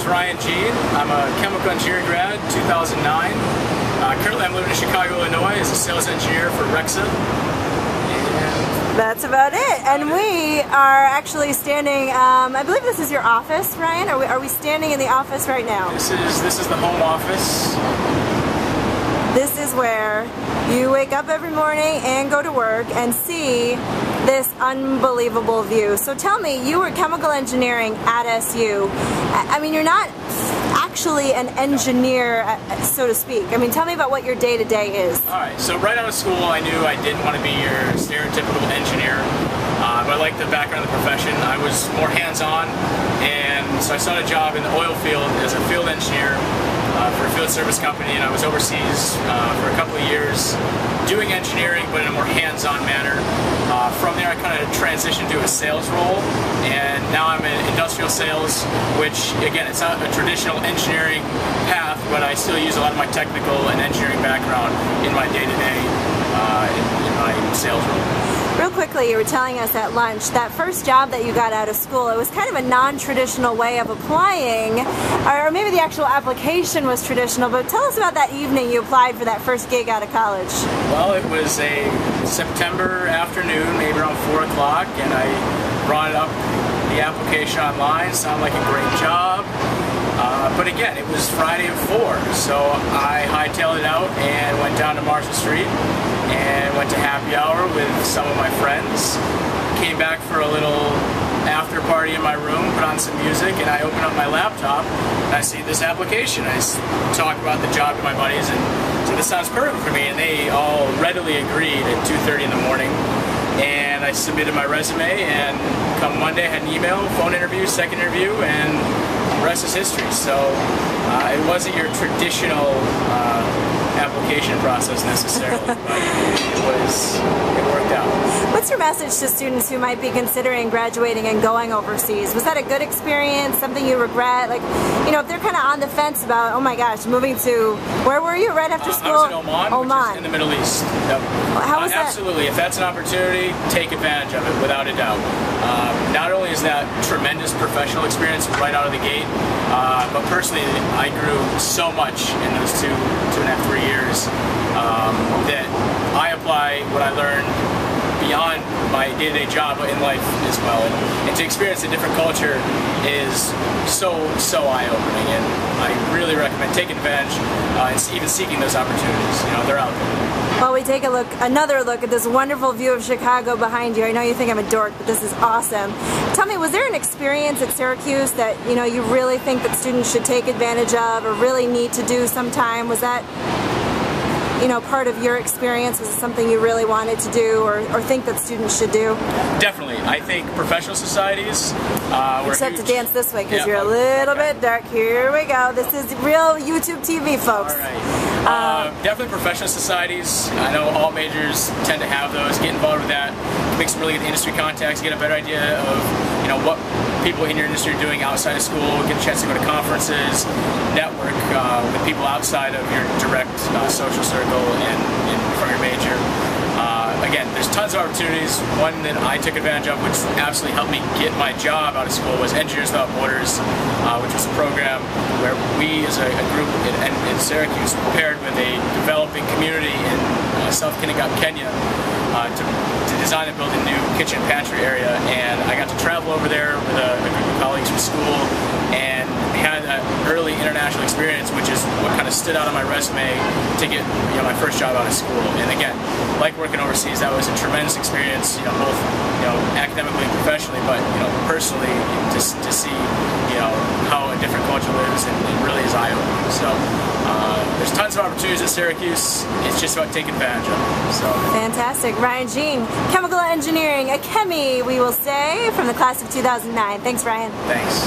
Ryan Jean. I'm a chemical engineering grad, 2009. Currently I'm living in Chicago, Illinois as a sales engineer for Rexa. That's about it. And we are actually standing, I believe this is your office, Ryan? Are we standing in the office right now? This is the home office. This is where you wake up every morning and go to work and see this unbelievable view. So tell me, you were chemical engineering at SU. I mean, you're not actually an engineer, so to speak. I mean, tell me about what your day-to-day is. Alright, so right out of school I knew I didn't want to be your stereotypical engineer, but I liked the background of the profession. I was more hands-on, and so I started a job in the oil field as a field engineer for a field service company, and I was overseas for a couple of years doing engineering, but in a more hands-on manner. From there I kind of transitioned to a sales role, and now I'm in industrial sales, which again, it's not a traditional engineering path, but I still use a lot of my technical and engineering background in my day-to-day in my sales role. Real quickly, you were telling us at lunch that first job that you got out of school, it was kind of a non-traditional way of applying, or maybe the actual application was traditional, but tell us about that evening you applied for that first gig out of college. Well, it was a September afternoon, maybe around 4 o'clock, and I brought up the application online. Sounded like a great job. But again, it was Friday at 4, so I hightailed it out and went down to Marshall Street and went to happy hour with some of my friends. Came back for a little after party in my room, put on some music, and I opened up my laptop and I see this application. I talk about the job to my buddies and said, this sounds perfect for me, and they all readily agreed at 2:30 in the morning. And I submitted my resume, and come Monday I had an email, phone interview, second interview, and the rest is history. So it wasn't your traditional application process necessarily, but it worked out. What's your message to students who might be considering graduating and going overseas? Was that a good experience, something you regret? Like, you know, if they're kind of on the fence about, oh my gosh, moving to, where were you right after school? I was in Oman, which is in the Middle East. Yep. How was that? Absolutely. If that's an opportunity, take advantage of it, without a doubt. Not only is that tremendous professional experience right out of the gate, but personally, I grew so much in those 2.5, 3 years that I apply what I learned beyond my day-to-day job in life as well. And to experience a different culture is so eye-opening, and I really recommend taking advantage and even seeking those opportunities. You know, they're out there. Well, we take another look at this wonderful view of Chicago behind you. I know you think I'm a dork, but this is awesome. Tell me, was there an experience at Syracuse that, you know, you really think that students should take advantage of or really need to do sometime? Was that, you know, part of your experience? Was it something you really wanted to do or think that students should do? Definitely. I think professional societies Except to dance this way, because you're a little bit dark. Here we go. This is real YouTube TV, folks. All right. Definitely professional societies. I know all majors tend to have those. Get involved with that. Make some really good industry contacts. Get a better idea of, you know, what people in your industry are doing outside of school. Get a chance to go to conferences, network with people outside of your direct social circle and from your major. Again, there's tons of opportunities. One that I took advantage of, which absolutely helped me get my job out of school, was Engineers Without Borders, which was a program where we, as a group in Syracuse, paired with a developing community in South Kinangop, Kenya, to design and build a new kitchen pantry area. And I got to travel over there with a group of colleagues from school and had that early international experience, which is what kind of stood out on my resume to get, you know, my first job out of school. And again, like working overseas, that was a tremendous experience, you know, both, you know, academically and professionally, but, you know, personally, to see, you know, how a different culture lives, and it really is eye-opening. So there's tons of opportunities at Syracuse. It's just about taking advantage of them. So fantastic. Ryan Jean, chemical engineering, a chemi, we will say, from the class of 2009. Thanks, Ryan. Thanks.